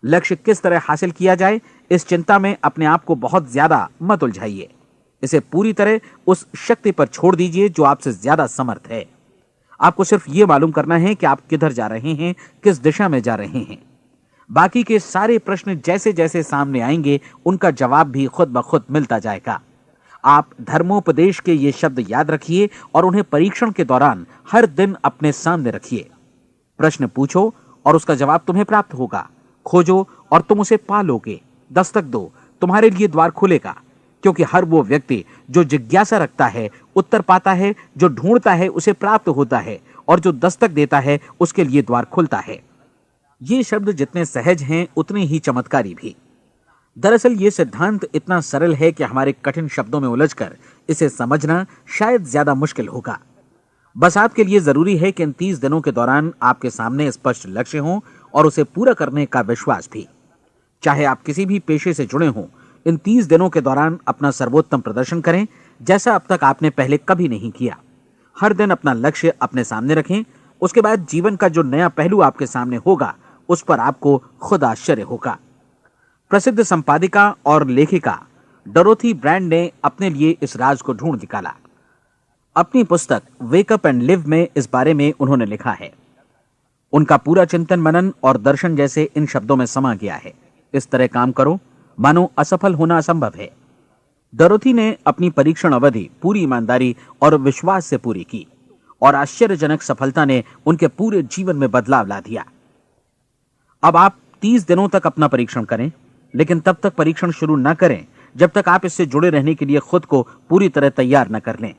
लक्ष्य किस तरह हासिल किया जाए, इस चिंता में अपने आप को बहुत ज्यादा मत उलझाइए। इसे पूरी तरह उस शक्ति पर छोड़ दीजिए जो आपसे ज्यादा समर्थ है। आपको सिर्फ यह मालूम करना है कि आप किधर जा रहे हैं, किस दिशा में जा रहे हैं। बाकी के सारे प्रश्न जैसे जैसे सामने आएंगे उनका जवाब भी खुद ब खुद मिलता जाएगा। आप धर्मोपदेश के ये शब्द याद रखिए और उन्हें परीक्षण के दौरान हर दिन अपने सामने रखिए। प्रश्न पूछो और उसका जवाब तुम्हें प्राप्त होगा। खोजो और तुम उसे पा लोगे। दस्तक दो, तुम्हारे लिए द्वार खुलेगा, क्योंकि हर वो व्यक्ति जो जिज्ञासा रखता है उत्तर पाता है, जो ढूंढता है उसे प्राप्त होता है, और जो दस्तक देता है उसके लिए द्वार खुलता है। ये शब्द जितने सहज हैं उतने ही चमत्कारी भी। दरअसल ये सिद्धांत इतना सरल है कि हमारे कठिन शब्दों में उलझकर इसे समझना शायद ज्यादा मुश्किल होगा। बस आपके लिए जरूरी है कि इन 30 दिनों के दौरान आपके सामने स्पष्ट लक्ष्य हो और उसे पूरा करने का विश्वास भी। चाहे आप किसी भी पेशे से जुड़े हों, इन 30 दिनों के दौरान अपना सर्वोत्तम प्रदर्शन करें, जैसा अब तक आपने पहले कभी नहीं किया। हर दिन अपना लक्ष्य अपने सामने रखें। उसके बाद जीवन का जो नया पहलू आपके सामने होगा उस पर आपको खुद आश्चर्य होगा। प्रसिद्ध संपादिका और लेखिका डोरोथी ब्रैंड ने अपने लिए इस राज को ढूंढ निकाला। अपनी पुस्तक वेक अप एंड लिव में इस बारे में उन्होंने लिखा है। उनका पूरा चिंतन मनन और दर्शन जैसे इन शब्दों में समा गया है। इस तरह काम करो मानो असफल होना असंभव है। डोरोथी ने अपनी परीक्षण अवधि पूरी ईमानदारी और विश्वास से पूरी की और आश्चर्यजनक सफलता ने उनके पूरे जीवन में बदलाव ला दिया। अब आप 30 दिनों तक अपना परीक्षण करें, लेकिन तब तक परीक्षण शुरू न करें जब तक आप इससे जुड़े रहने के लिए खुद को पूरी तरह तैयार न कर लें।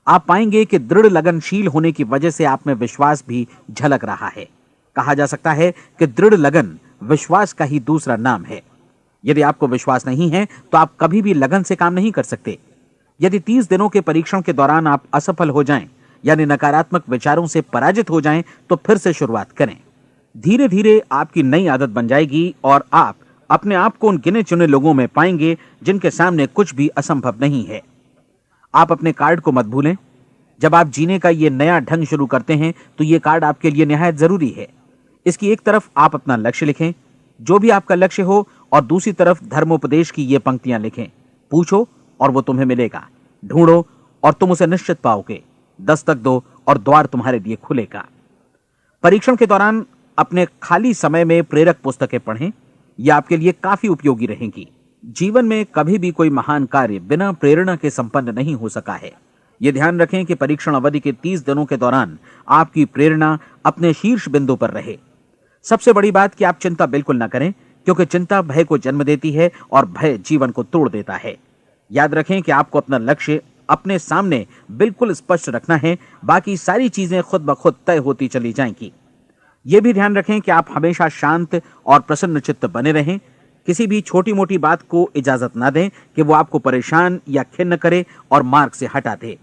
आप पाएंगे कि दृढ़ लगनशील होने की वजह से आप में विश्वास भी झलक रहा है। कहा जा सकता है कि दृढ़ लगन विश्वास का ही दूसरा नाम है। यदि आपको विश्वास नहीं है तो आप कभी भी लगन से काम नहीं कर सकते। यदि 30 दिनों के परीक्षण के दौरान आप असफल हो जाएं, यानी नकारात्मक विचारों से पराजित हो जाएं, तो फिर से शुरुआत करें। धीरे धीरे आपकी नई आदत बन जाएगी और आप अपने आप को उन गिने चुने लोगों में पाएंगे जिनके सामने कुछ भी असंभव नहीं है। आप अपने कार्ड को मत भूलें। जब आप जीने का ये नया ढंग शुरू करते हैं तो ये कार्ड आपके लिए निहायत जरूरी है। इसकी एक तरफ आप अपना लक्ष्य लिखें, जो भी आपका लक्ष्य हो, और दूसरी तरफ धर्मोपदेश की ये पंक्तियां लिखें। पूछो और वो तुम्हें मिलेगा, ढूंढो और तुम उसे निश्चित पाओगे, दस्तक दो और द्वार तुम्हारे लिए खुलेगा। परीक्षण के दौरान अपने खाली समय में प्रेरक पुस्तकें पढ़ें। ये आपके लिए काफी उपयोगी रहेंगी। जीवन में कभी भी कोई महान कार्य बिना प्रेरणा के संपन्न नहीं हो सका है। ये ध्यान रखें कि परीक्षण अवधि के 30 दिनों के दौरान आपकी प्रेरणा अपने शीर्ष बिंदु पर रहे। सबसे बड़ी बात कि आप चिंता बिल्कुल न करें, क्योंकि चिंता भय को जन्म देती है और भय जीवन को तोड़ देता है। याद रखें कि आपको अपना लक्ष्य अपने सामने बिल्कुल स्पष्ट रखना है, बाकी सारी चीजें खुद ब खुद तय होती चली जाएंगी। यह भी ध्यान रखें कि आप हमेशा शांत और प्रसन्न चित्त बने रहें। किसी भी छोटी मोटी बात को इजाजत ना दें कि वो आपको परेशान या खिन्न करे और मार्ग से हटा दे।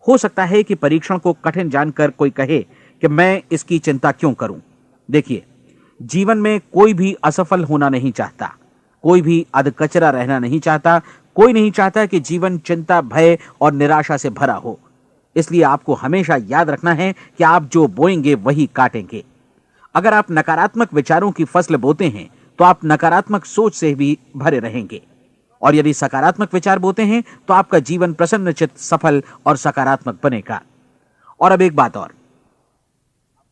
हो सकता है कि परीक्षण को कठिन जानकर कोई कहे कि मैं इसकी चिंता क्यों करूं। देखिए, जीवन में कोई भी असफल होना नहीं चाहता, कोई भी अधकचरा रहना नहीं चाहता, कोई नहीं चाहता कि जीवन चिंता, भय और निराशा से भरा हो। इसलिए आपको हमेशा याद रखना है कि आप जो बोएंगे वही काटेंगे। अगर आप नकारात्मक विचारों की फसल बोते हैं तो आप नकारात्मक सोच से भी भरे रहेंगे, और यदि सकारात्मक विचार बोते हैं तो आपका जीवन प्रसन्नचित्त, सफल और सकारात्मक बनेगा। और अब एक बात और,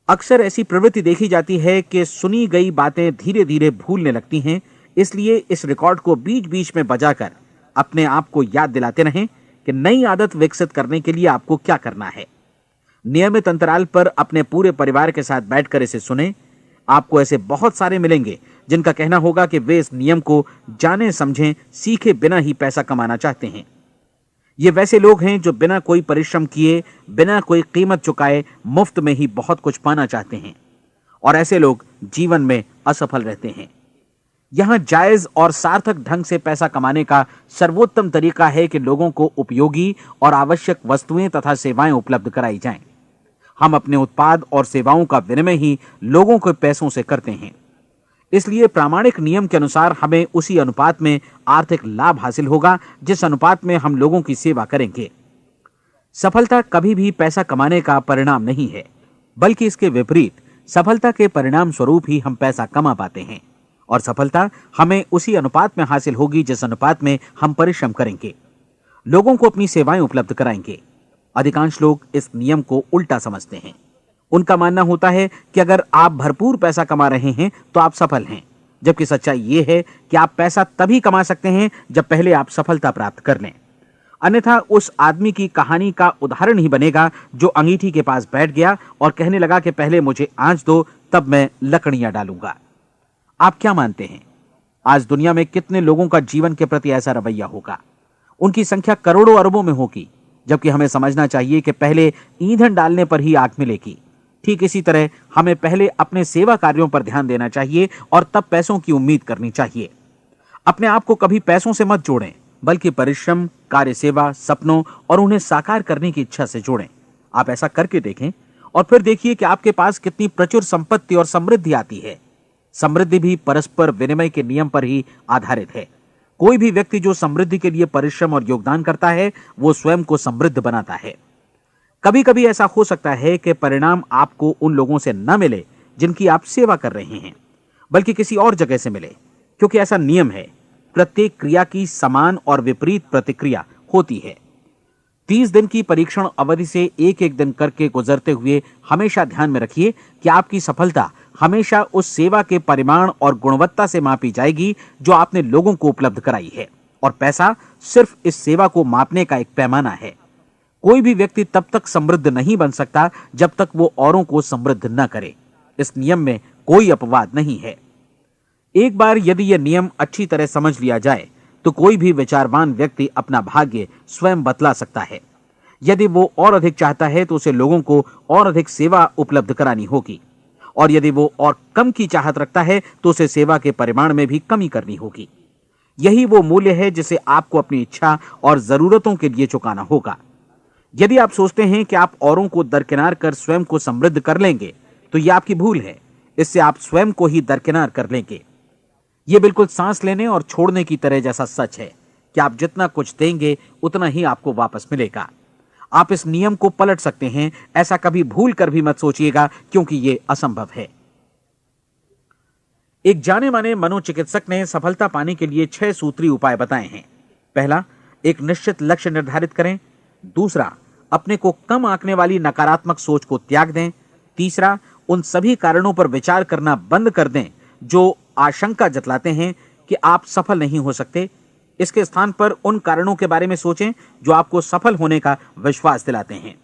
अक्सर ऐसी प्रवृत्ति देखी जाती है कि सुनी गई बातें धीरे धीरे भूलने लगती हैं। इसलिए इस रिकॉर्ड को बीच बीच में बजाकर अपने आप को याद दिलाते रहें कि नई आदत विकसित करने के लिए आपको क्या करना है। नियमित अंतराल पर अपने पूरे परिवार के साथ बैठकर इसे सुने। आपको ऐसे बहुत सारे मिलेंगे जिनका कहना होगा कि वे इस नियम को जाने समझें सीखे बिना ही पैसा कमाना चाहते हैं। ये वैसे लोग हैं जो बिना कोई परिश्रम किए, बिना कोई कीमत चुकाए मुफ्त में ही बहुत कुछ पाना चाहते हैं, और ऐसे लोग जीवन में असफल रहते हैं। यहां जायज और सार्थक ढंग से पैसा कमाने का सर्वोत्तम तरीका है कि लोगों को उपयोगी और आवश्यक वस्तुएं तथा सेवाएं उपलब्ध कराई जाएं। हम अपने उत्पाद और सेवाओं का विनिमय ही लोगों के पैसों से करते हैं। इसलिए प्रामाणिक नियम के अनुसार हमें उसी अनुपात में आर्थिक लाभ हासिल होगा जिस अनुपात में हम लोगों की सेवा करेंगे। सफलता कभी भी पैसा कमाने का परिणाम नहीं है, बल्कि इसके विपरीत सफलता के परिणाम स्वरूप ही हम पैसा कमा पाते हैं, और सफलता हमें उसी अनुपात में हासिल होगी जिस अनुपात में हम परिश्रम करेंगे, लोगों को अपनी सेवाएं उपलब्ध कराएंगे। अधिकांश लोग इस नियम को उल्टा समझते हैं। उनका मानना होता है कि अगर आप भरपूर पैसा कमा रहे हैं तो आप सफल हैं, जबकि सच्चाई ये है कि आप पैसा तभी कमा सकते हैं जब पहले आप सफलता प्राप्त कर लें। अन्यथा उस आदमी की कहानी का उदाहरण ही बनेगा जो अंगीठी के पास बैठ गया और कहने लगा कि पहले मुझे आंच दो, तब मैं लकड़ियां डालूंगा। आप क्या मानते हैं, आज दुनिया में कितने लोगों का जीवन के प्रति ऐसा रवैया होगा? उनकी संख्या करोड़ों अरबों में होगी, जबकि हमें समझना चाहिए कि पहले ईंधन डालने पर ही आग मिलेगी। ठीक इसी तरह हमें पहले अपने सेवा कार्यों पर ध्यान देना चाहिए और तब पैसों की उम्मीद करनी चाहिए। अपने आप को कभी पैसों से मत जोड़ें, बल्कि परिश्रम, कार्य सेवा, सपनों और उन्हें साकार करने की इच्छा से जोड़ें। आप ऐसा करके देखें और फिर देखिए कि आपके पास कितनी प्रचुर संपत्ति और समृद्धि आती है। समृद्धि भी परस्पर विनिमय के नियम पर ही आधारित है। कोई भी व्यक्ति जो समृद्धि के लिए परिश्रम और योगदान करता है, वो स्वयं को समृद्ध बनाता है। कभी कभी ऐसा हो सकता है कि परिणाम आपको उन लोगों से न मिले जिनकी आप सेवा कर रहे हैं, बल्कि किसी और जगह से मिले, क्योंकि ऐसा नियम है, प्रत्येक क्रिया की समान और विपरीत प्रतिक्रिया होती है। 30 दिन की परीक्षण अवधि से एक एक दिन करके गुजरते हुए हमेशा ध्यान में रखिए कि आपकी सफलता हमेशा उस सेवा के परिमाण और गुणवत्ता से मापी जाएगी जो आपने लोगों को उपलब्ध कराई है, और पैसा सिर्फ इस सेवा को मापने का एक पैमाना है। कोई भी व्यक्ति तब तक समृद्ध नहीं बन सकता जब तक वो औरों को समृद्ध न करे। इस नियम में कोई अपवाद नहीं है। एक बार यदि यह नियम अच्छी तरह समझ लिया जाए तो कोई भी विचारवान व्यक्ति अपना भाग्य स्वयं बतला सकता है। यदि वो और अधिक चाहता है तो उसे लोगों को और अधिक सेवा उपलब्ध करानी होगी, और यदि वो और कम की चाहत रखता है तो उसे सेवा के परिमाण में भी कमी करनी होगी। यही वो मूल्य है जिसे आपको अपनी इच्छा और जरूरतों के लिए चुकाना होगा। यदि आप सोचते हैं कि आप औरों को दरकिनार कर स्वयं को समृद्ध कर लेंगे तो यह आपकी भूल है। इससे आप स्वयं को ही दरकिनार कर लेंगे। यह बिल्कुल सांस लेने और छोड़ने की तरह जैसा सच है कि आप जितना कुछ देंगे उतना ही आपको वापस मिलेगा। आप इस नियम को पलट सकते हैं, ऐसा कभी भूल कर भी मत सोचिएगा, क्योंकि यह असंभव है। एक जाने माने मनोचिकित्सक ने सफलता पाने के लिए 6 सूत्री उपाय बताए हैं। पहला, एक निश्चित लक्ष्य निर्धारित करें। दूसरा, अपने को कम आंकने वाली नकारात्मक सोच को त्याग दें। तीसरा, उन सभी कारणों पर विचार करना बंद कर दें जो आशंका जतलाते हैं कि आप सफल नहीं हो सकते। इसके स्थान पर उन कारणों के बारे में सोचें जो आपको सफल होने का विश्वास दिलाते हैं।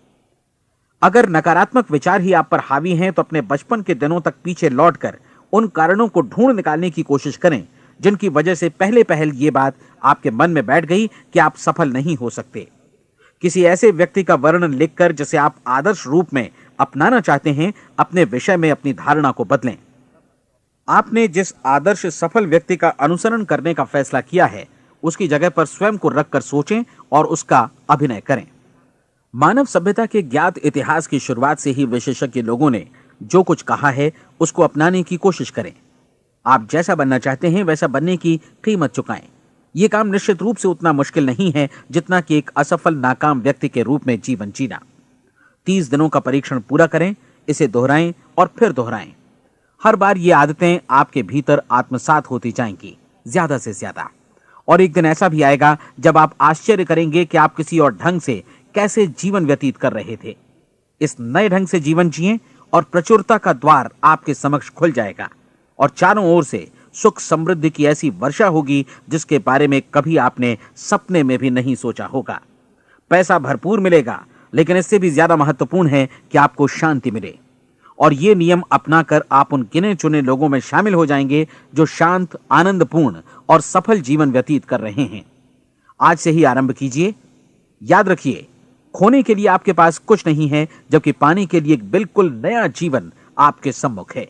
अगर नकारात्मक विचार ही आप पर हावी हैं तो अपने बचपन के दिनों तक पीछे लौटकर उन कारणों को ढूंढ निकालने की कोशिश करें जिनकी वजह से पहले पहल ये बात आपके मन में बैठ गई कि आप सफल नहीं हो सकते। किसी ऐसे व्यक्ति का वर्णन लिखकर जिसे आप आदर्श रूप में अपनाना चाहते हैं, अपने विषय में अपनी धारणा को बदलें। आपने जिस आदर्श सफल व्यक्ति का अनुसरण करने का फैसला किया है, उसकी जगह पर स्वयं को रखकर सोचें और उसका अभिनय करें। मानव सभ्यता के ज्ञात इतिहास की शुरुआत से ही विशेषज्ञ लोगों ने जो कुछ कहा है उसको अपनाने की कोशिश करें। आप जैसा बनना चाहते हैं वैसा बनने की कीमत चुकाएं। यह काम निश्चित रूप से उतना मुश्किल नहीं है जितना कि एक असफल नाकाम व्यक्ति के रूप में जीवन जीना। 30 दिनों का परीक्षण पूरा करें, इसे दोहराएं और फिर दोहराएं। हर बार ये आदतें आपके भीतर आत्मसात होती जाएंगी, ज्यादा से ज्यादा। और एक दिन ऐसा भी आएगा जब आप आश्चर्य करेंगे कि आप किसी और ढंग से कैसे जीवन व्यतीत कर रहे थे। इस नए ढंग से जीवन जिएं और प्रचुरता का द्वार आपके समक्ष खुल जाएगा और चारों ओर से सुख समृद्धि की ऐसी वर्षा होगी जिसके बारे में कभी आपने सपने में भी नहीं सोचा होगा। पैसा भरपूर मिलेगा, लेकिन इससे भी ज्यादा महत्वपूर्ण है कि आपको शांति मिले। और ये नियम अपनाकर आप उन गिने चुने लोगों में शामिल हो जाएंगे जो शांत, आनंदपूर्ण और सफल जीवन व्यतीत कर रहे हैं। आज से ही आरंभ कीजिए। याद रखिए, खोने के लिए आपके पास कुछ नहीं है, जबकि पाने के लिए एक बिल्कुल नया जीवन आपके सम्मुख है।